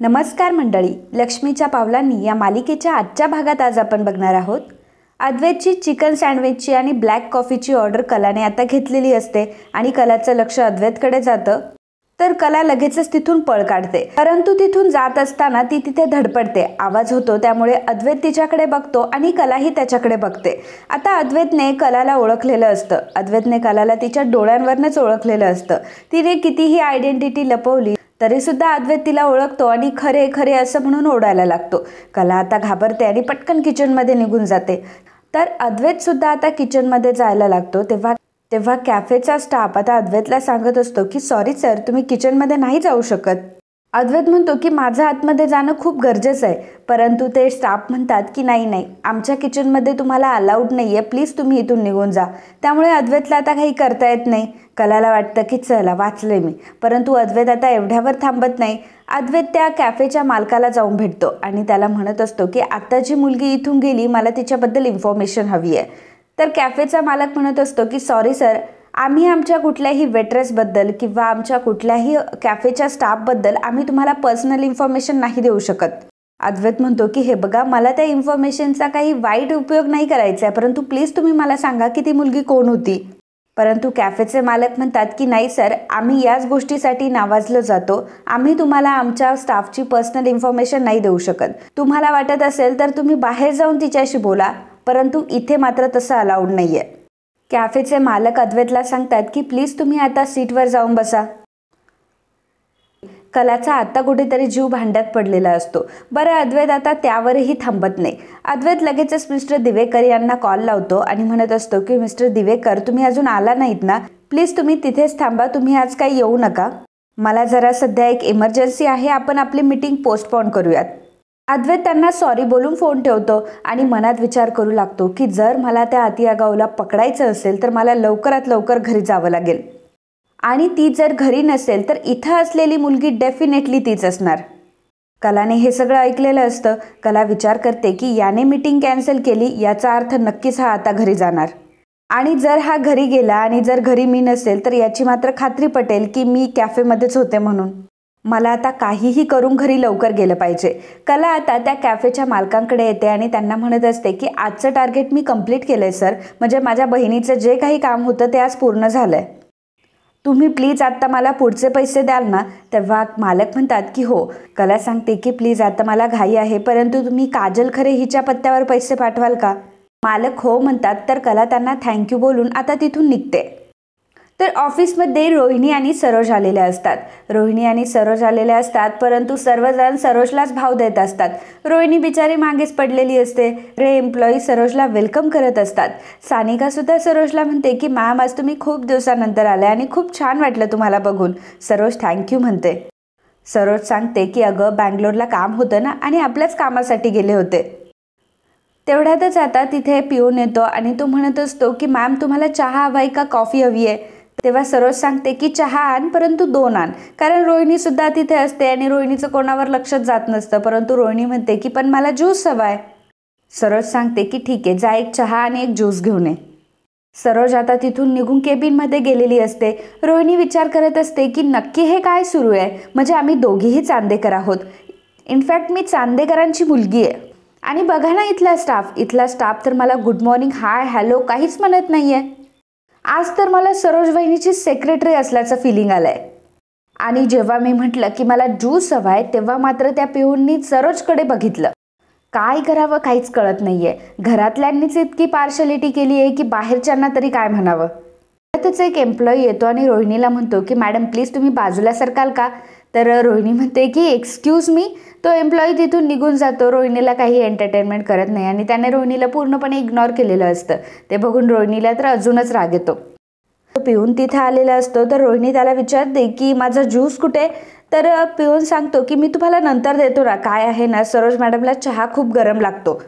नमस्कार मंडळी, लक्ष्मीच्या पावलांनी या मालिकेच्या आजच्या भागात आज आपण बघणार आहोत अद्वैतची चिकन सँडविचची आणि ब्लॅक कॉफीची ऑर्डर कलाने आता घेतलेली असते आणि कलाचं लक्ष अद्वैतकडे जातं. तर कला लगेचच तिथून पळ काढते, परंतु तिथून जात असताना ती तिथे धडपडते. आवाज होतो त्यामुळे अद्वैत तिच्याकडे बघतो आणि कलाही त्याच्याकडे बघते. आता अद्वैतने कलाला ओळखलेलं असतं. अद्वैतने कलाला तिच्या डोळ्यांवरनंच ओळखलेलं असतं. तिने कितीही आयडेंटिटी लपवली तरी सुद्धा अद्वैत तिला ओळखतो आणि खरे खरे असं म्हणून ओरडायला लागतो. कला आता घाबरते आणि पटकन किचनमध्ये निघून जाते. तर अद्वैत सुद्धा आता किचनमध्ये जायला लागतो. तेव्हा कॅफेचा स्टाफ आता अद्वैतला सांगत असतो की सॉरी सर, तुम्ही किचनमध्ये नाही जाऊ शकत. अद्वैत म्हणतो की माझं आतमध्ये जाणं खूप गरजेचं आहे, परंतु ते स्टाफ म्हणतात की नाही, आमच्या किचनमध्ये तुम्हाला अलाउड नाही आहे, प्लीज तुम्ही इथून निघून जा. त्यामुळे अद्वैतला आता काही करता येत नाही. कलाला वाटतं की चला वाचले मी, परंतु अद्वैत आता एवढ्यावर थांबत नाही. अद्वैत त्या कॅफेच्या मालकाला जाऊन भेटतो आणि त्याला म्हणत असतो की आता जी मुलगी इथून गेली, मला तिच्याबद्दल इन्फॉर्मेशन हवी आहे. तर कॅफेचा मालक म्हणत असतो की सॉरी सर, आम्ही आमच्या कुठल्याही वेट्रेसबद्दल किंवा आमच्या कुठल्याही कॅफेच्या स्टाफबद्दल आम्ही तुम्हाला पर्सनल इन्फॉर्मेशन नाही देऊ शकत. अद्वैत म्हणतो की हे बघा, मला त्या इन्फॉर्मेशनचा काही वाईट उपयोग नाही करायचा आहे, परंतु प्लीज तुम्ही मला सांगा की ती मुलगी कोण होती. परंतु कॅफेचे मालक म्हणतात की नाही सर, आम्ही याच गोष्टीसाठी नावाजलो जातो, आम्ही तुम्हाला आमच्या स्टाफची पर्सनल इन्फॉर्मेशन नाही देऊ शकत. तुम्हाला वाटत असेल तर तुम्ही बाहेर जाऊन तिच्याशी बोला, परंतु इथे मात्र तसं अलाउड नाही आहे. कॅफेचे मालक अद्वैतला सांगतात की प्लीज तुम्ही आता सीटवर जाऊन बसा. कलाचा आता कुठेतरी जीव भांड्यात पडलेला असतो. बरं, अद्वैत आता त्यावरही थांबत नाही. अद्वैत लगेचच मिस्टर दिवेकर यांना कॉल लावतो आणि म्हणत असतो की मिस्टर दिवेकर, तुम्ही अजून आला नाहीत ना, प्लीज तुम्ही तिथेच थांबा, तुम्ही आज काही येऊ नका. मला जरा सध्या एक इमर्जन्सी आहे, आपण आपली मीटिंग पोस्टपोन करूयात. अद्वैत त्यांना सॉरी बोलून फोन ठेवतो आणि मनात विचार करू लागतो की जर मला त्या अतिआगाऊला पकडायचं असेल तर मला लवकरात लवकर घरी जावं लागेल, आणि ती जर घरी नसेल तर इथं असलेली मुलगी डेफिनेटली तीच असणार. कलाने हे सगळं ऐकलेलं असतं. कला विचार करते की याने मीटिंग कॅन्सल केली, याचा अर्थ नक्कीच हा आता घरी जाणार, आणि जर हा घरी गेला आणि जर घरी मी नसेल तर याची मात्र खात्री पटेल की मी कॅफेमध्येच होते म्हणून. मला आता काहीही करून घरी लवकर गेलं पाहिजे. कला आता त्या कॅफेच्या मालकांकडे येते आणि त्यांना म्हणत असते की आजचं टार्गेट मी कंप्लीट केलंय सर, म्हणजे माझ्या बहिणीचं जे काही काम होतं ते आज पूर्ण झालंय. तुम्ही प्लीज आत्ता मला पुढचे पैसे द्याल ना. तेव्हा मालक म्हणतात की हो. कला सांगते की प्लीज आता मला घाई आहे, परंतु तुम्ही काजल खरे हिच्या पत्त्यावर पैसे पाठवाल का. मालक हो म्हणतात. तर कला त्यांना थँक्यू बोलून आता तिथून निघते. तर ऑफिसमध्ये रोहिणी आणि सरोज आलेल्या असतात. परंतु सर्वजण सरोजलाच भाव देत असतात. रोहिणी बिचारी मागेच पडलेली असते. एम्प्लॉई सरोजला वेलकम करत असतात. सानिका सुद्धा सरोजला म्हणते की मॅम, आज तुम्ही खूप दिवसानंतर आले आणि खूप छान वाटलं तुम्हाला बघून. सरोज थँक्यू म्हणते. सरोज सांगते की अगं, बँगलोरला काम होतं ना आणि आपल्याच कामासाठी गेले होते. तेवढ्यातच आता तिथे पिऊन येतो आणि तो म्हणत असतो की मॅम, तुम्हाला चहा हवाय का कॉफी हवी आहे. तेव्हा सरोज सांगते की चहा आण, परंतु 2 आण, कारण रोहिणी सुद्धा तिथे असते आणि रोहिणीचं कोणावर लक्षच जात नसतं. परंतु रोहिणी म्हणते की पण मला ज्यूस हवाय. सरोज सांगते की ठीक आहे, जा एक चहा आणि एक ज्यूस घेऊन ये. सरोज आता तिथून निघून केबिनमध्ये गेलेली असते. रोहिणी विचार करत असते की नक्की हे काय सुरू आहे, म्हणजे आम्ही दोघीही चांदेकर आहोत. इनफॅक्ट मी चांदेकरांची मुलगी आहे. आणि बघा ना, इथला स्टाफ तर मला गुड मॉर्निंग, हाय, हॅलो काहीच म्हणत नाहीये. आज तर मला सरोज वहिनीची सेक्रेटरी असल्याचं फिलिंग आलंय. आणि जेव्हा मी म्हटलं की मला ज्यूस हवाय, तेव्हा मात्र त्या पिऊंनी सरोजकडे बघितलं. काय करावं काहीच कळत नाहीये. घरातल्यांनीच इतकी पार्शलिटी केली आहे की बाहेरच्यांना तरी काय म्हणावं. त्यातच एक एम्प्लॉई येतो आणि रोहिणीला म्हणतो की मॅडम, प्लीज तुम्ही बाजूला सरकाल का. तर रोहिणी म्हणते की एक्सक्यूज मी. तो एम्प्लॉई तिथून निघून जातो. रोहिणीला काही एंटरटेनमेंट करत नाही आणि त्याने रोहिणीला पूर्णपणे इग्नोर केलेलं असतं. ते बघून रोहिणीला तर अजूनच राग येतो. तो पिऊन तिथे आलेला असतो. तर रोहिणी त्याला विचारते की माझा ज्यूस कुठे. तर पिऊन सांगतो की मी तुम्हाला नंतर देतो ना. काय आहे ना, सरोज मॅडमला चहा खूप गरम लागतो.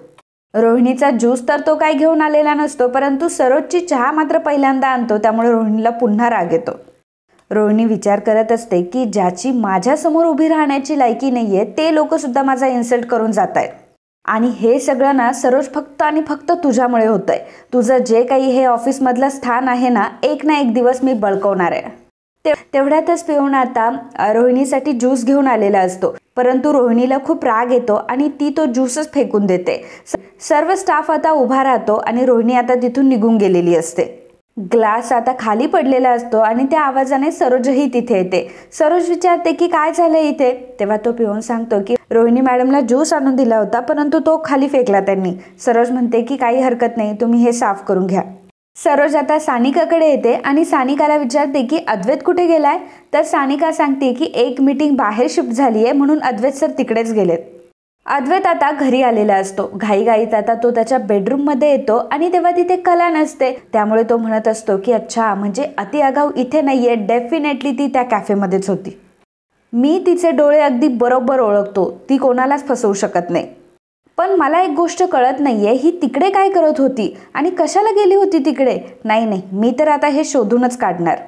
रोहिणीचा ज्यूस तर तो काय घेऊन आलेला नसतो, परंतु सरोजची चहा मात्र पहिल्यांदा आणतो. त्यामुळे रोहिणीला पुन्हा राग येतो. रोहिणी विचार करत असते की ज्याची माझ्यासमोर उभी राहण्याची लायकी नाहीये, ते लोक सुद्धा माझा इन्सल्ट करून जात आहेत. आणि हे सगळं ना सरोज फक्त आणि फक्त तुझ्यामुळे होतंय. तुझं जे काही हे ऑफिसमधलं स्थान आहे ना, एक ना एक दिवस मी बळकवणार आहे. तेवढ्यातच पिऊन आता रोहिणीसाठी ज्यूस घेऊन आलेला असतो, परंतु रोहिणीला खूप राग येतो आणि ती तो ज्यूसच फेकून देते. सर्व स्टाफ आता उभा राहतो आणि रोहिणी आता तिथून निघून गेलेली असते. ग्लास आता खाली पडलेला असतो आणि त्या आवाजाने सरोजही तिथे येते. सरोज विचारते की काय झालं इथे. तेव्हा तो पिऊन सांगतो की रोहिणी मॅडमला ज्यूस आणून दिला होता, परंतु तो खाली फेकला त्यांनी. सरोज म्हणते की काही हरकत नाही, तुम्ही हे साफ करून घ्या. सरोज आता सानिकाकडे येते आणि सानिकाला विचारते की अद्वैत कुठे गेलाय. तर सानिका सांगते की एक मीटिंग बाहेर शिफ्ट झाली आहे म्हणून अद्वैत सर तिकडेच गेलेत. अद्वैत आता घरी आलेला असतो. घाईघाईत आता तो त्याच्या बेडरूम मध्ये येतो आणि तेव्हा तिथे कला नसते. त्यामुळे तो म्हणत असतो की अच्छा, म्हणजे अति आगाऊ इथे नाहीये, डेफिनेटली ती त्या कॅफेमध्येच होती. मी तिचे डोळे अगदी बरोबर ओळखतो, ती कोणालाच फसवू शकत नाही. पण मला एक गोष्ट कळत नाहीये, ही तिकडे काय करत होती आणि कशाला गेली होती तिकडे. नाही, मी तर आता हे शोधूनच काढणार.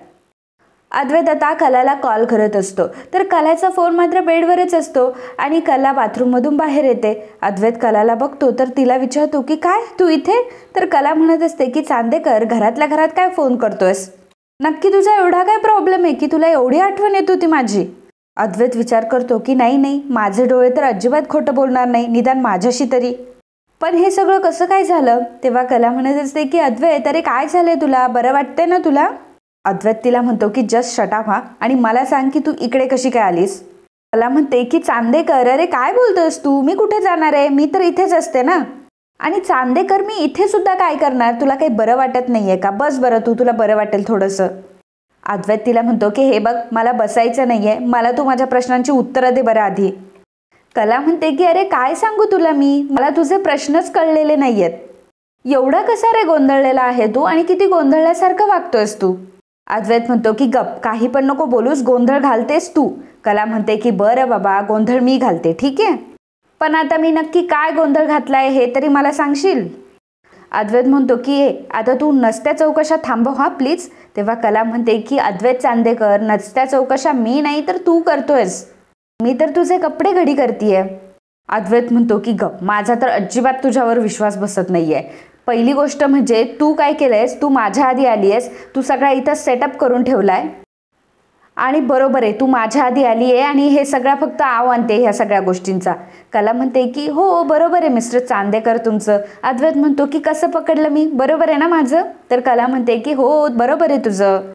अद्वैत आता कलाला कॉल करत असतो, तर कलाचा फोन मात्र बेडवरच असतो आणि कला बाथरूममधून बाहेर येते. अद्वैत कलाला बघतो तर तिला विचारतो की काय तू इथे. तर कला म्हणत असते की चांदेकर, घरातल्या घरात काय फोन करतोयस, नक्की तुझा एवढा काय प्रॉब्लेम आहे की तुला एवढी आठवण येत होती माझी. अद्वैत विचार करतो की नाही, माझे डोळे तर अजिबात खोटं बोलणार नाही, निदान माझ्याशी तरी. पण हे सगळं कसं काय झालं. तेव्हा कला म्हणत असते की अद्वैत, अरे काय झालंय तुला, बरं वाटतंय ना तुला. अद्वैत तिला म्हणतो की जस्ट शटाप हा, आणि मला सांग की तू इकडे कशी काय आलीस. कला म्हणते की चांदेकर, अरे काय बोलतोस तू, मी कुठे जाणार आहे, मी तर इथेच असते ना. आणि चांदेकर, मी इथे सुद्धा काय करणार, तुला काही बरं वाटत नाहीये का, बस बरं तू, तुला बरं वाटेल थोडंसं. अद्वैत तिला म्हणतो की हे बघ, मला बसायचं नाहीये, मला तू माझ्या प्रश्नांची उत्तरं दे बरं आधी. कला म्हणते की अरे काय सांगू तुला मी, मला तुझे प्रश्नच कळलेले नाहीयेत. एवढा कसा रे गोंधळलेला आहे तू आणि किती गोंधळल्यासारखं वागतोयस तू. अद्वैत म्हणतो की गप, काही पण नको बोलूस, गोंधळ घालतेस तू. कला म्हणते की बरं बाबा, गोंधळ मी घालते, ठीक आहे, पण आता मी नक्की काय गोंधळ घातलाय हे तरी मला सांगशील. अद्वैत म्हणतो की आता तू नसत्या चौकशा थांबव हा प्लीज. तेव्हा कला म्हणते की अद्वैत चांदेकर, नसत्या चौकशा मी नाही तर तू करतोयस, मी तर तुझे कपडे घडी करतीये. अद्वैत म्हणतो की गप, माझा तर अजिबात तुझ्यावर विश्वास बसत नाहीये. पहिली गोष्ट म्हणजे तू काय केलंयस, तू माझ्या आधी आली आहेस, तू सगळा इथं सेटअप करून ठेवलाय आणि बरोबर आहे, तू माझ्या आधी आली आहे आणि हे सगळा फक्त आव आणते ह्या सगळ्या गोष्टींचा. कला म्हणते की हो बरोबर आहे मिस्टर चांदेकर तुमचं. अद्वैत म्हणतो की कसं पकडलं मी, बरोबर आहे ना माझं. तर कला म्हणते की हो बरोबर आहे तुझं.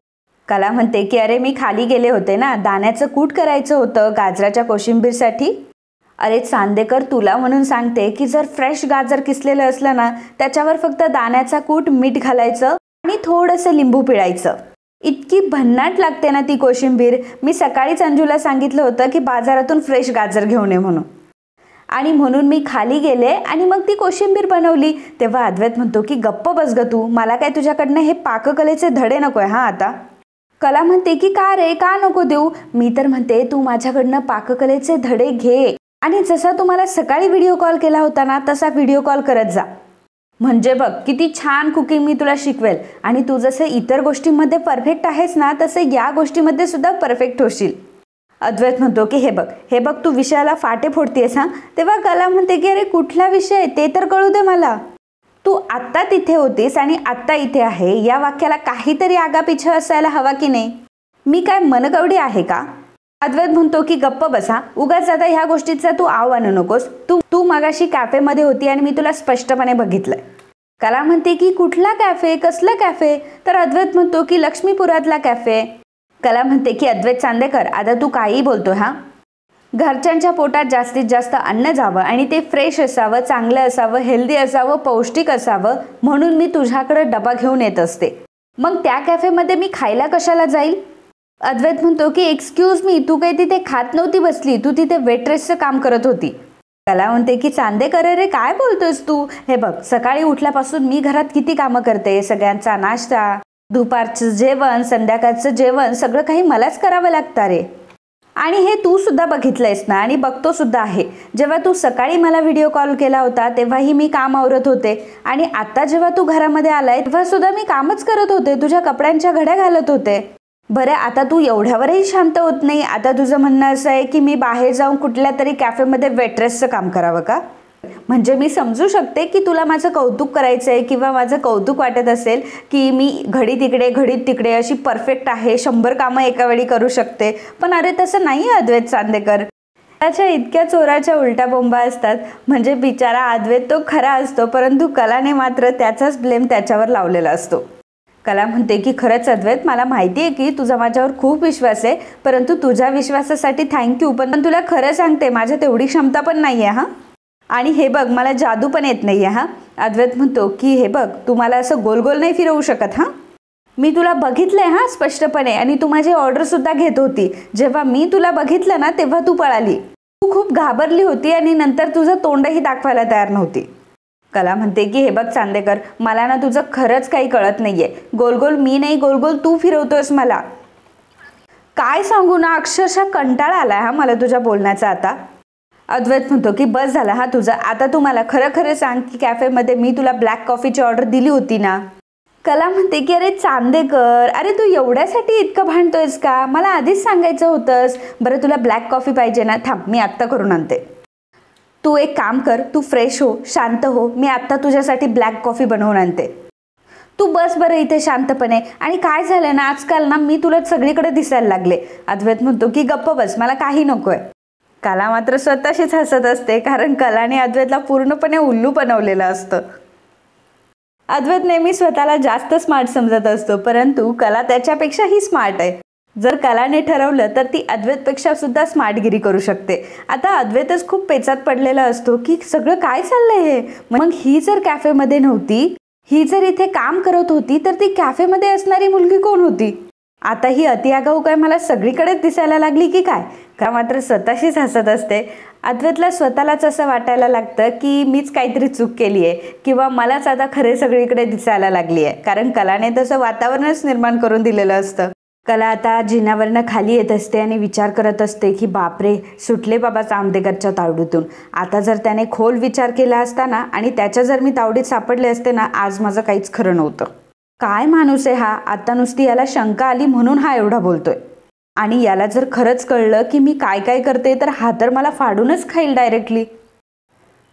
कला म्हणते की अरे मी खाली गेले होते ना, दाण्याचं कूट करायचं होतं गाजराच्या कोशिंबीरसाठी. अरे चांदेकर, तुला म्हणून सांगते की जर फ्रेश गाजर किसलेलं असलं ना, त्याच्यावर फक्त दाण्याचा कूट, मीठ घालायचं आणि थोडंसं लिंबू पिळायचं. इतकी भन्नाट लागते ना ती कोशिंबीर. मी सकाळीच अंजूला सांगितलं होतं की बाजारातून फ्रेश गाजर घेऊन ये म्हणून, आणि म्हणून मी खाली गेले आणि मग ती कोशिंबीर बनवली. तेव्हा अद्वैत म्हणतो की गप्प बस ग तू, मला काय तुझ्याकडनं हे पाककलेचे धडे नकोय हा आता. कला म्हणते की का रे, का नको देऊ. मी तर म्हणते तू माझ्याकडनं पाककलेचे धडे घे आणि जसा तुम्हाला सकाळी व्हिडिओ कॉल केला होता ना, तसा व्हिडिओ कॉल करत जा. म्हणजे बघ किती छान कुकिंग मी तुला शिकवेल आणि तू जसं इतर गोष्टींमध्ये परफेक्ट आहेस ना, तसं या गोष्टीमध्ये सुद्धा परफेक्ट होशील. अद्वैत म्हणतो की हे बघ तू विषयाला फाटे फोडतेस हा. तेव्हा कला म्हणते की अरे कुठला विषय ते तर कळू दे मला. तू आत्ता तिथे होतीस आणि आत्ता इथे आहे, या वाक्याला काहीतरी आगापिछा असायला हवा की नाही. मी काय मनगवडी आहे का. अद्वैत म्हणतो की गप्प बसा, उगाच आता ह्या गोष्टीचा तू आव आणू नकोस. तू मगाशी कॅफेमध्ये होती आणि मी तुला स्पष्टपणे बघितलंय. कला म्हणते की कुठला कॅफे, कसला कॅफे. तर अद्वैत म्हणतो की लक्ष्मीपुरातला कॅफे. कला म्हणते की अद्वैत चांदेकर, आता तू काही बोलतो हा. घरच्यांच्या पोटात जास्तीत जास्त अन्न जावं आणि ते फ्रेश असावं, चांगलं असावं, हेल्दी असावं, पौष्टिक असावं म्हणून मी तुझ्याकडे डबा घेऊन येत असते. मग त्या कॅफेमध्ये मी खायला कशाला जाईल. अद्वैत म्हणतो की एक्सक्यूज मी, तू काही तिथे खात नव्हती बसली, तू तिथे वेट्रेसचं काम करत होती. कला म्हणते की चांदेकर, रे काय बोलतोस तू. हे बघ, सकाळी उठल्यापासून मी घरात किती कामं करते, सगळ्यांचा नाश्ता, दुपारचं जेवण, संध्याकाळचं जेवण, सगळं काही मलाच करावं लागतं रे. आणि हे तू सुद्धा बघितलंयस ना आणि बघतो सुद्धा आहे. जेव्हा तू सकाळी मला व्हिडिओ कॉल केला होता तेव्हाही मी काम आवरत होते आणि आता जेव्हा तू घरामध्ये आलाय तेव्हा सुद्धा मी कामच करत होते, तुझ्या कपड्यांच्या घड्या घालत होते. बरं, आता तू एवढ्यावरही शांत होत नाही. आता तुझं म्हणणं असं आहे की मी बाहेर जाऊन कुठल्या तरी कॅफेमध्ये वेट्रेसचं काम करावं का. म्हणजे मी समजू शकते की तुला माझं कौतुक करायचं आहे किंवा माझं कौतुक वाटत असेल की मी घडीत इकडे घडीत तिकडे अशी परफेक्ट आहे, 100 कामं एका वेळी करू शकते. पण अरे तसं नाही आहे अद्वैत चांदेकर. त्याच्या इतक्या चोराच्या उलट्या बोंबा असतात. म्हणजे बिचारा अद्वैत तो खरा असतो, परंतु कलाने मात्र त्याचाच ब्लेम त्याच्यावर लावलेला असतो. कला म्हणते की खरंच अद्वैत, मला माहिती आहे की तुझा माझ्यावर खूप विश्वास आहे, परंतु तुझ्या विश्वासासाठी थँक्यू, पण तुला खरं सांगते माझ्या तेवढी क्षमता पण नाही आहे हां. आणि हे बघ, मला जादू पण येत नाही आहे हां. अद्वैत म्हणतो की हे बघ, तू मला असं गोल गोल नाही फिरवू शकत हां. मी तुला बघितलंय हां स्पष्टपणे, आणि तू माझी ऑर्डरसुद्धा घेत होती. जेव्हा मी तुला बघितलं ना तेव्हा तू पळाली. तू खूप घाबरली होती आणि नंतर तुझं तोंडही दाखवायला तयार नव्हती. कला म्हणते की हे बघ चांदेकर, मला ना तुझं खरंच काही कळत नाहीये. गोल गोल मी नाही, गोल गोल तू फिरवतोस मला. काय सांगू ना, अक्षरशः कंटाळा आलाय हा मला तुझ्या बोलण्याचा आता. अद्वैत म्हणतो की बस झाला हा तुझं. आता तू मला खरं खरं सांग की कॅफेमध्ये मी तुला ब्लॅक कॉफीची ऑर्डर दिली होती ना. कला म्हणते की अरे चांदेकर, अरे तू एवढ्यासाठी इतकं भांडतोयस का? मला आधीच सांगायचं होतंस. बरं तुला ब्लॅक कॉफी पाहिजे ना, थांब मी आत्ता करून आणते. तू एक काम कर, तू फ्रेश हो, शांत हो, मी आत्ता तुझ्यासाठी ब्लॅक कॉफी बनवून आणते. तू बस बरं इथे शांतपणे. आणि काय झालं ना, आजकाल ना मी तुला सगळीकडे दिसायला लागले. अद्वैत म्हणतो की गप्प बस, मला काही नकोय. कला मात्र स्वतःशीच हसत असते, कारण कलाने अद्वैतला पूर्णपणे उल्लू बनवलेलं असतं. अद्वैत नेहमी स्वतःला जास्त स्मार्ट समजत असतो, परंतु कला त्याच्यापेक्षाही स्मार्ट आहे. जर कलाने ठरवलं तर ती अद्वैतपेक्षा सुद्धा स्मार्टगिरी करू शकते. आता अद्वैतच खूप पेचात पडलेला असतो की सगळं काय चाललंय हे. मग ही जर कॅफेमध्ये नव्हती, ही जर इथे काम करत होती, तर ती कॅफेमध्ये असणारी मुलगी कोण होती? आता ही अति आगाऊ काय मला सगळीकडेच दिसायला लागली की काय? का मात्र स्वतःशीच हसत असते. अद्वैतला स्वतःलाच असं वाटायला लागतं की मीच काहीतरी चूक केली आहे किंवा मलाच आता खरे सगळीकडे दिसायला लागली आहे, कारण कलाने तसं वातावरणच निर्माण करून दिलेलं असतं. कला आता जिन्यावरनं खाली येत असते आणि विचार करत असते की बापरे, सुटले बाबा चांदेकरच्या तावडीतून. आता जर त्याने खोल विचार केला असता ना आणि त्याच्या जर मी तावडीत सापडले असते ना, आज माझं काहीच खरं नव्हतं. काय माणूस आहे हा. आता नुसती याला शंका आली म्हणून हा एवढा बोलतोय. आणि याला जर खरंच कळलं की मी काय काय करते, तर हा तर मला फाडूनच खाईल डायरेक्टली.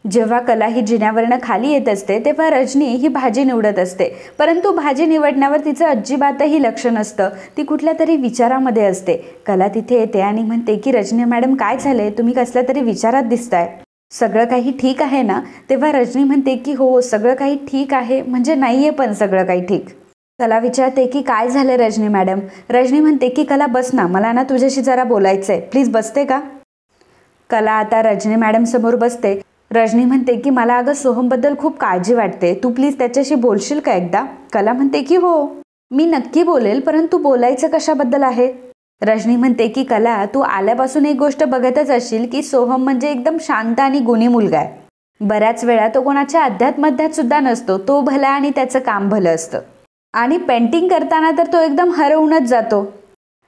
जेव्हा कला ही जिन्यावरनं खाली येत असते तेव्हा रजनी ही भाजी निवडत असते, परंतु भाजी निवडण्यावर तिचं अजिबातही लक्ष नसतं. ती कुठल्या तरी विचारामध्ये असते. कला तिथे येते आणि म्हणते की रजनी मॅडम, काय झालंय? तुम्ही कसल्या तरी विचारात दिसताय. सगळं काही ठीक आहे ना? तेव्हा रजनी म्हणते की हो, सगळं काही ठीक आहे. म्हणजे नाहीये पण सगळं काही ठीक. कला विचारते की काय झालं रजनी मॅडम? रजनी म्हणते की कला बस ना, मला ना तुझ्याशी जरा बोलायचंय, प्लीज बसते का? कला आता रजनी मॅडम समोर बसते. रजनी म्हणते की मला अगं सोहमबद्दल खूप काळजी वाटते, तू प्लीज त्याच्याशी बोलशील का एकदा? कला म्हणते की हो, मी नक्की बोलेल, परंतु बोलायचं कशाबद्दल आहे? रजनी म्हणते की कला, तू आल्यापासून एक गोष्ट बघतच असशील की सोहम म्हणजे एकदम शांत आणि गुणी मुलगा आहे. बऱ्याच वेळा तो कोणाच्या अध्यात सुद्धा नसतो. तो भला आणि त्याचं काम भलं असतं. आणि पेंटिंग करताना तर तो एकदम हरवूनच जातो.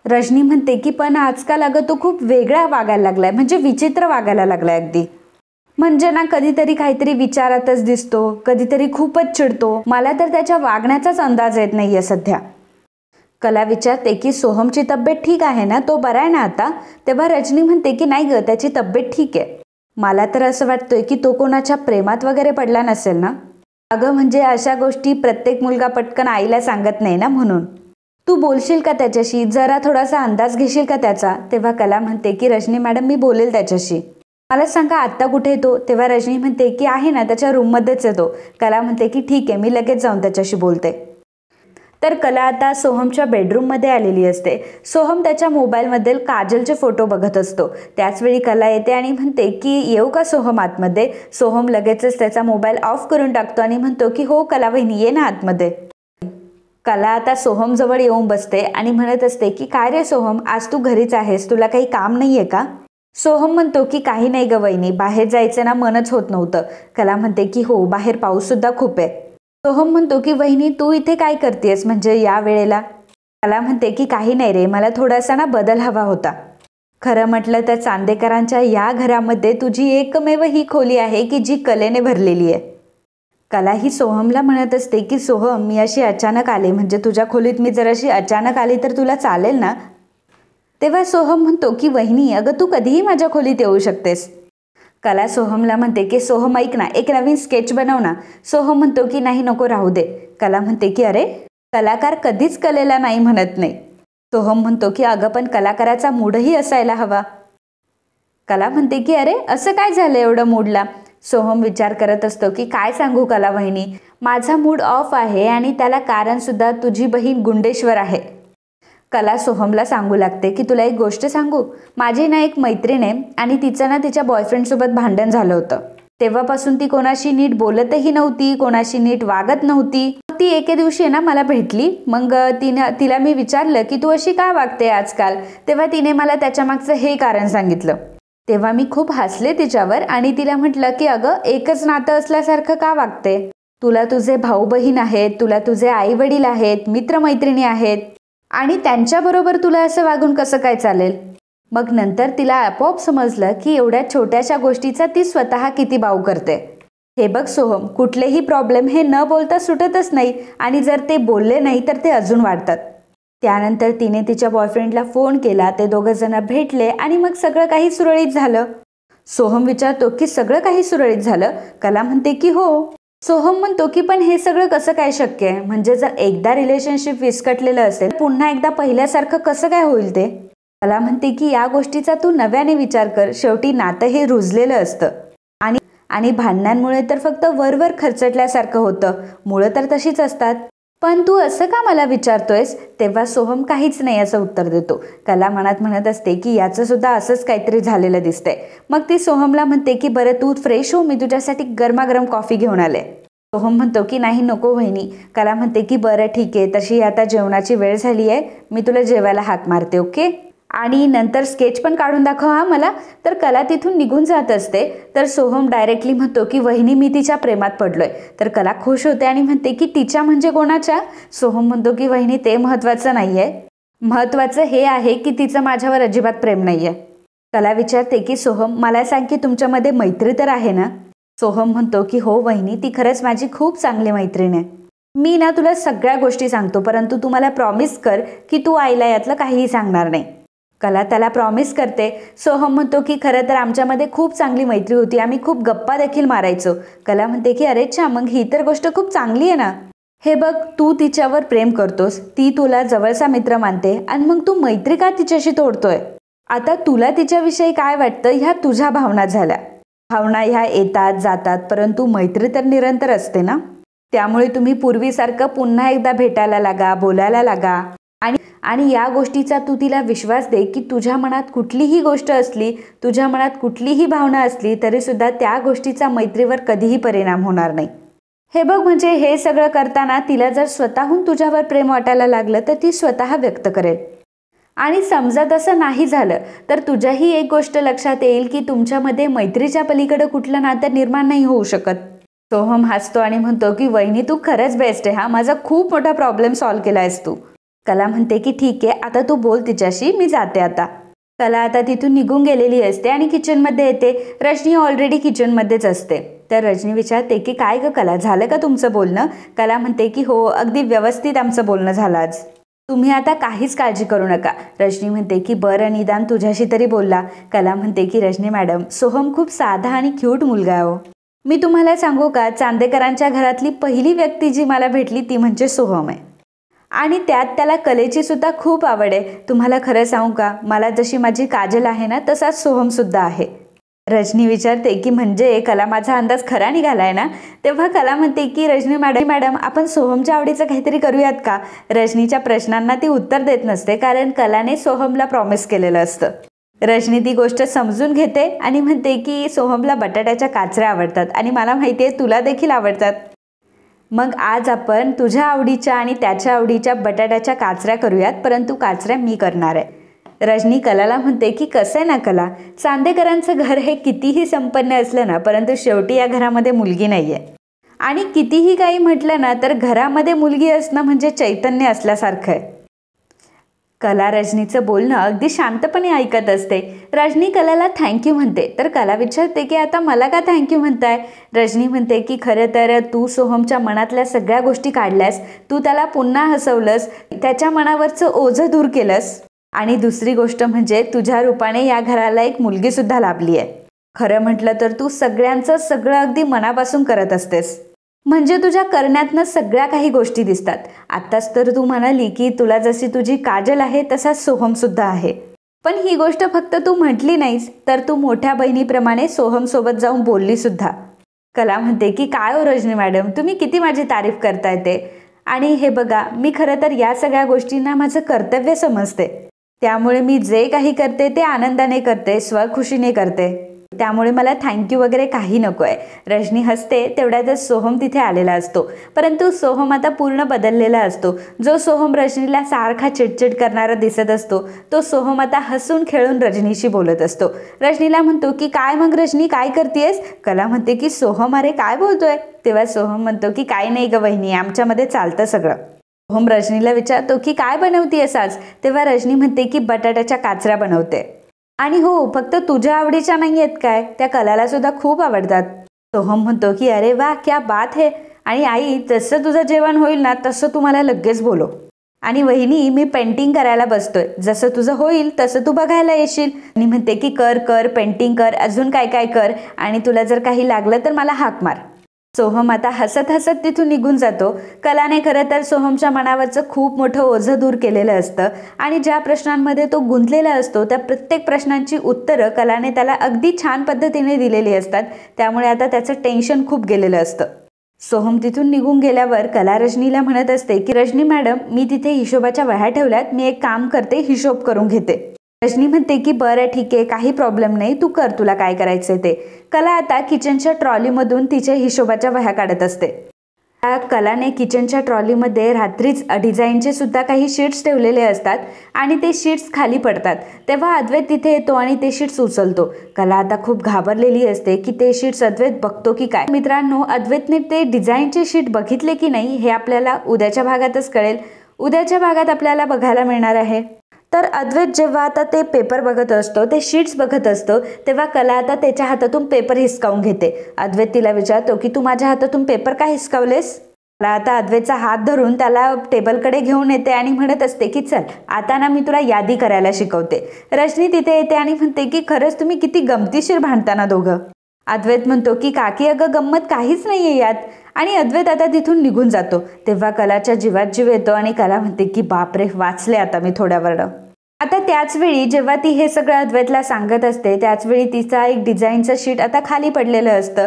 रजनी म्हणते की पण आजकाल अगं तो खूप वेगळा वागायला लागलाय, म्हणजे विचित्र वागायला लागलाय अगदी. म्हणजे ना कधीतरी काहीतरी विचारातच दिसतो, कधीतरी खूपच चिडतो. मला तर त्याच्या वागण्याचाच अंदाज येत नाहीये सध्या. कला विचारते की सोहमची तब्येत ठीक आहे ना, तो बरा आहे ना आता? तेव्हा रजनी म्हणते की नाही ग, त्याची तब्येत ठीक आहे. मला तर असं वाटतंय की तो कोणाच्या प्रेमात वगैरे पडला नसेल ना. अगं म्हणजे अशा गोष्टी प्रत्येक मुलगा पटकन आईला सांगत नाही ना, म्हणून. तू बोलशील का त्याच्याशी? जरा थोडासा अंदाज घेशील का त्याचा? तेव्हा कला म्हणते की रजनी मॅडम, मी बोलेल त्याच्याशी. मला सांगा आत्ता कुठे येतो? तेव्हा रजनी म्हणते की आहे ना, त्याच्या रूममध्येच येतो. कला म्हणते की ठीक आहे, मी लगेच जाऊन त्याच्याशी बोलते. तर कला आता सोहमच्या बेडरूममध्ये आलेली असते. सोहम त्याच्या मोबाईलमध्ये काजलचे फोटो बघत असतो. त्याचवेळी कला येते आणि म्हणते की येऊ का सोहम आतमध्ये? सोहम लगेचच त्याचा मोबाईल ऑफ करून टाकतो आणि म्हणतो की हो कला वहिनी, ये ना आतमध्ये. कला आता सोहम जवळ येऊन बसते आणि म्हणत असते की काय रे सोहम, आज तू घरीच आहेस, तुला काही काम नाहीये का? सोहम म्हणतो की काही नाही ग वहिनी, बाहेर जायचं ना मनच होत नव्हतं. कला म्हणते की हो, बाहेर पाऊस सुद्धा खूप आहे. सोहम म्हणतो की वहिनी, तू इथे काय करतेस म्हणजे या वेळेला? कला म्हणते की काही नाही रे, मला थोडासा ना बदल हवा होता. खरं म्हटलं तर चांदेकरांच्या या घरामध्ये तुझी एकमेव ही खोली आहे की जी कलेने भरलेली आहे. कला ही सोहमला म्हणत असते की सोहम, मी अशी अचानक आले, म्हणजे तुझ्या खोलीत मी जर अशी अचानक आली तर तुला चालेल ना? तेव्हा सोहम म्हणतो की वहिनी, अगं तू कधीही माझ्या खोलीत येऊ शकतेस. कला सोहमला म्हणते की सोहम ऐक ना, एक नवीन स्केच बनव ना. सोहम म्हणतो की नाही नको राहू दे. कला म्हणते की अरे कलाकार कधीच कलेला नाही म्हणत नाही. सोहम म्हणतो की अगं पण कलाकाराचा मूडही असायला हवा. कला म्हणते की अरे असं काय झालं एवढं मूडला. सोहम विचार करत असतो की काय सांगू कला वहिनी, माझा मूड ऑफ आहे आणि त्याला कारण सुद्धा तुझी बहीण गुंडेश्वर आहे. कला सोहमला सांगू लागते की तुला एक गोष्ट सांगू, माझी ना एक मैत्रीण आहे आणि तिचं ना तिच्या बॉयफ्रेंडसोबत भांडण झालं होतं. तेव्हापासून ती कोणाशी नीट बोलतही नव्हती, कोणाशी नीट वागत नव्हती. ती एके दिवशी आहे ना मला भेटली. मग तिला मी विचारलं की तू अशी का वागते आजकाल. तेव्हा तिने मला त्याच्या मागचं हे कारण सांगितलं. तेव्हा मी खूप हसले तिच्यावर आणि तिला म्हटलं की अगं एकच नातं असल्यासारखं का वागते. तुला तुझे भाऊ बहीण आहेत, तुला तुझे आई वडील आहेत, मित्रमैत्रिणी आहेत आणि त्यांच्याबरोबर तुला असं वागून कसं काय चालेल. मग नंतर तिला आपोआप समजलं की एवढ्या छोट्याशा गोष्टीचा ती स्वतः किती बाऊ करते. हे बघ सोहम, कुठलेही प्रॉब्लेम हे न बोलता सुटतच नाही आणि जर ते बोलले नाही तर ते अजून वाढतात. त्यानंतर तिने तिच्या बॉयफ्रेंडला फोन केला, ते दोघं जण भेटले आणि मग सगळं काही सुरळीत झालं. सोहम विचारतो की सगळं काही सुरळीत झालं. कला म्हणते की हो. सोहम म्हणतो की पण हे सगळं कसं काय शक्य आहे, म्हणजे जर एकदा रिलेशनशिप विस्कटलेलं असेल पुन्हा एकदा पहिल्यासारखं कसं काय होईल ते. कला म्हणते की या गोष्टीचा तू नव्याने विचार कर, शेवटी नातं हे रुजलेलं असतं आणि भांडणांमुळे तर फक्त वरवर खरचटल्यासारखं होतं, मुळं तर तशीच असतात. पण तू असं का मला विचारतोयस. तेव्हा सोहम काहीच नाही असं उत्तर देतो. कला मनात म्हणत असते की याचं सुद्धा असंच काहीतरी झालेलं दिसतंय. मग ती सोहमला म्हणते की बरं तू फ्रेश हो, मी तुझ्यासाठी गरमागरम कॉफी घेऊन आले. सोहम म्हणतो की नाही नको वहिनी. कला म्हणते की बरं ठीक आहे, तशी आता जेवणाची वेळ झाली आहे, मी तुला जेवायला हाक मारते ओके. आणि नंतर स्केच पण काढून दाखव हा मला. तर कला तिथून निघून जात असते. तर सोहम डायरेक्टली म्हणतो की वहिनी मी तिच्या प्रेमात पडलोय. तर कला खुश होते आणि म्हणते की तिच्या म्हणजे कोणाच्या. सोहम म्हणतो की वहिनी ते महत्त्वाचं नाही आहे, महत्त्वाचं हे आहे की तिचं माझ्यावर अजिबात प्रेम नाही आहे. कला विचारते की सोहम मला सांग की तुमच्यामध्ये मैत्री तर आहे ना. सोहम म्हणतो की हो वहिनी, ती खरंच माझी खूप चांगली मैत्रीण आहे. मी ना तुला सगळ्या गोष्टी सांगतो, परंतु तू मला प्रॉमिस कर की तू आईला यातलं काहीही सांगणार नाही. कला त्याला प्रॉमिस करते. सोहम म्हणतो की खरं तर आमच्यामध्ये खूप चांगली मैत्री होती, आम्ही खूप गप्पा देखील मारायचो. कला म्हणते की अरे छा, मग ही तर गोष्ट खूप चांगली आहे ना. हे बघ, तू तिच्यावर प्रेम करतोस, ती तुला जवळचा मित्र मानते आणि मग तू मैत्री का तिच्याशी तोडतोय. आता तुला तिच्याविषयी काय वाटतं ह्या तुझ्या भावना झाल्या. भावना ह्या येतात जातात, परंतु मैत्री तर निरंतर असते ना. त्यामुळे तुम्ही पूर्वीसारखं पुन्हा एकदा भेटायला लागा, बोलायला लागा आणि या गोष्टीचा तू तिला विश्वास दे की तुझ्या मनात कुठलीही गोष्ट असली, तुझ्या मनात कुठलीही भावना असली तरी सुद्धा त्या गोष्टीचा मैत्रीवर कधीही परिणाम होणार नाही. हे बघ, म्हणजे हे सगळं करताना तिला जर स्वतःहून तुझ्यावर प्रेम वाटायला लागलं तर ती स्वतः व्यक्त करेल. आणि समजा तसं नाही झालं तर तुझ्याही एक गोष्ट लक्षात येईल की तुमच्यामध्ये मैत्रीच्या पलीकडे कुठलं नातं निर्माण नाही होऊ शकत. सोहम हसतो आणि म्हणतो की वहिनी तू खरंच बेस्ट आहे हा, माझा खूप मोठा प्रॉब्लेम सॉल्व्ह केला आहेस तू. कला म्हणते की ठीक आहे, आता तू बोल तिच्याशी, मी जाते आता. कला आता तिथून निघून गेलेली असते आणि किचनमध्ये येते. रजनी ऑलरेडी किचनमध्येच असते. तर रजनी विचारते की काय ग कला, झालं का तुमचं बोलणं. कला म्हणते की हो, अगदी व्यवस्थित आमचं बोलणं झालं आज, तुम्ही आता काहीच काळजी करू नका. रजनी म्हणते की बरं निदान तुझ्याशी तरी बोलला. कला म्हणते की रजनी मॅडम, सोहम खूप साधा आणि क्यूट मुलगा आहे हो. मी तुम्हाला सांगू का, चांदेकरांच्या घरातली पहिली व्यक्ती जी मला भेटली ती म्हणजे सोहम आहे आणि त्यात त्याला कलेची सुद्धा खूप आवड आहे. तुम्हाला खरं सांगू का, मला जशी माझी काजल आहे ना तसाच सोहम सुद्धा आहे. रजनी विचारते की म्हणजे कला माझा अंदाज खरा निघालाय ना. तेव्हा कला म्हणते की रजनी मॅडम आपण सोहमच्या आवडीचं काहीतरी करूयात का. रजनीच्या प्रश्नांना ती उत्तर देत नसते कारण कलाने सोहमला प्रॉमिस केलेलं असतं. रजनी ती गोष्ट समजून घेते आणि म्हणते की सोहमला बटाट्याच्या काचऱ्या आवडतात आणि मला माहिती आहे तुला देखील आवडतात. मग आज आपण तुझ्या आवडीच्या आणि त्याच्या आवडीच्या बटाट्याच्या काचऱ्या करूयात, परंतु काचऱ्या मी करणार आहे. रजनी कलाला म्हणते की कसं आहे ना कला, चांदेकरांचं घर हे कितीही संपन्न असलं ना, परंतु शेवटी या घरामध्ये मुलगी नाही आहे आणि कितीही काही म्हटलं ना तर घरामध्ये मुलगी असणं म्हणजे चैतन्य असल्यासारखं आहे. कला रजनीचं बोलणं अगदी शांतपणे ऐकत असते. रजनी कलाला थँक्यू म्हणते. तर कला विचारते की आता मला का थँक्यू म्हणताय. रजनी म्हणते की खरं तर तू सोहमच्या मनातल्या सगळ्या गोष्टी काढल्यास, तू त्याला पुन्हा हसवलंस, त्याच्या मनावरचं ओझं दूर केलंस आणि दुसरी गोष्ट म्हणजे तुझ्या रूपाने या घराला एक मुलगी सुद्धा लाभली आहे. खरं म्हटलं तर तू सगळ्यांचं सगळं अगदी मनापासून करत असतेस. म्हणजे तुझ्या करण्यातनं सगळ्या काही गोष्टी दिसतात. आत्ताच तर तू म्हणाली की तुला जशी तुझी काजल आहे तसा सोहम सुद्धा आहे. पण ही गोष्ट फक्त तू म्हटली नाहीस, तर तू मोठ्या बहिणीप्रमाणे सोहम सोबत जाऊन बोलली सुद्धा. कला म्हणते की काय हो रजनी मॅडम, तुम्ही किती माझी तारीफ करताय ते. आणि हे बघा, मी खरं तर या सगळ्या गोष्टींना माझं कर्तव्य समजते. त्यामुळे मी जे काही करते ते आनंदाने करते, स्वखुशीने करते. त्यामुळे मला थँक्यू वगैरे काही नको आहे. रजनी हसते. तेवढ्यातच सोहम तिथे आलेला असतो. परंतु सोहम आता पूर्ण बदललेला असतो. जो सोहम रजनीला सारखा चिडचिड करणारा दिसत असतो, तो सोहम आता हसून खेळून रजनीशी बोलत असतो. रजनीला म्हणतो की काय मग रजनी, काय करतेस? कला म्हणते की सोहम अरे काय बोलतोय? तेव्हा सोहम म्हणतो की काही नाही ग वहिनी, आमच्यामध्ये चालतं सगळं. सोहम रजनीला विचारतो की काय बनवतेस आज? तेव्हा रजनी म्हणते की बटाट्याच्या काचऱ्या बनवते. आणि हो, फक्त तुझ्या आवडीच्या नाही आहेत काय, त्या कलाला सुद्धा खूप आवडतात. सोहम म्हणतो की अरे वा, क्या बात है. आणि आई, जसं तुझं जेवण होईल ना तसं तू मला लगेच बोलव. आणि वहिनी, मी पेंटिंग करायला बसतोय, जसं तुझं होईल तसं तू बघायला येशील. आणि म्हणते की कर कर, पेंटिंग कर, अजून काय काय कर, आणि तुला जर काही लागलं तर मला हाक मार. सोहम आता हसत हसत तिथून निघून जातो. कलाने खरं तर सोहमच्या मनावरचं खूप मोठं ओझं दूर केलेलं असतं आणि ज्या प्रश्नांमध्ये तो गुंतलेला असतो त्या प्रत्येक प्रश्नांची उत्तरं कलाने त्याला अगदी छान पद्धतीने दिलेली असतात. त्यामुळे आता त्याचं टेन्शन खूप गेलेलं असतं. सोहम तिथून निघून गेल्यावर कला रजनीला म्हणत असते की रजनी मॅडम, मी तिथे हिशोबाच्या वह्या ठेवल्यात, मी एक काम करते, हिशोब करून घेते. रजनी म्हणते की बरं ठीक आहे, काही प्रॉब्लेम नाही, तू कर, तुला काय करायचंय ते. कला आता किचनच्या ट्रॉलीमधून तिच्या हिशोबाच्या वह्या काढत असते. कलाने किचनच्या ट्रॉलीमध्ये रात्रीच डिझाईनचे सुद्धा काही शीट्स ठेवलेले असतात आणि ते शीट्स खाली पडतात. तेव्हा अद्वैत तिथे येतो आणि ते शीट्स उचलतो. कला आता खूप घाबरलेली असते की ते शीट्स अद्वैत बघतो की काय. मित्रांनो, अद्वैतने ते डिझाईनचे शीट बघितले की नाही हे आपल्याला उद्याच्या भागातच कळेल. उद्याच्या भागात आपल्याला बघायला मिळणार आहे. तर अद्वैत जेव्हा आता ते पेपर बघत असतो, ते शीट्स बघत असतो, तेव्हा कला आता त्याच्या हातातून पेपर हिसकावून घेते. अद्वैत तिला विचारतो की तू माझ्या हातातून पेपर का हिसकावलेस? कला आता अद्वैतचा हात धरून त्याला टेबलकडे घेऊन येते आणि म्हणत असते की चल, आता ना मी तुला यादी करायला शिकवते. रजनी तिथे येते आणि म्हणते की खरंच तुम्ही किती गमतीशीर भांडता ना दोघं. अद्वैत म्हणतो की काकी, अगं गंमत काहीच नाहीये यात. आणि अद्वैत आता तिथून निघून जातो. तेव्हा कलाच्या जीवात जीव येतो आणि कला म्हणते की बापरे, वाचले आता मी थोड्यावरनं. आता त्याचवेळी जेव्हा ती हे सगळं अद्वैतला सांगत असते, त्याचवेळी तिचा एक डिझाईनचं शीट आता खाली पडलेलं असतं.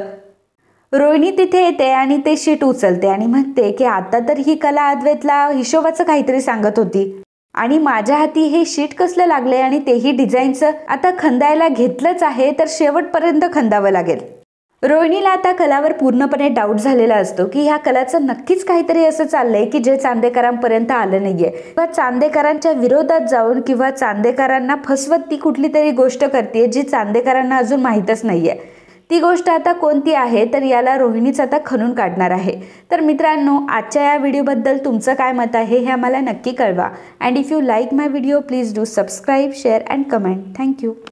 रोहिणी तिथे येते आणि ते शीट उचलते आणि म्हणते की आता तर ही कला अद्वैतला हिशोबाचं काहीतरी सांगत होती आणि माझ्या हाती हे शीट कसलं लागले आणि तेही डिझाईनचं. आता खंदायला घेतलंच आहे तर शेवटपर्यंत खंदावं लागेल. रोहिणीला आता कलावर पूर्णपणे डाऊट झालेला असतो की ह्या कलाचं नक्कीच काहीतरी असं चाललंय की जे चांदेकरांपर्यंत आलं नाहीये, किंवा चांदेकरांच्या विरोधात जाऊन किंवा चांदेकरांना फसवत ती कुठली तरी गोष्ट करते जी चांदेकरांना अजून माहीतच नाहीये. ती गोष्ट आता कोणती आहे तर याला रोहिणीच आता खणून काढणार आहे. तर मित्रांनो, आजच्या या व्हिडिओबद्दल तुमचं काय मत आहे हे आम्हाला नक्की कळवा. And if you like my video, please do subscribe, share and comment. Thank you.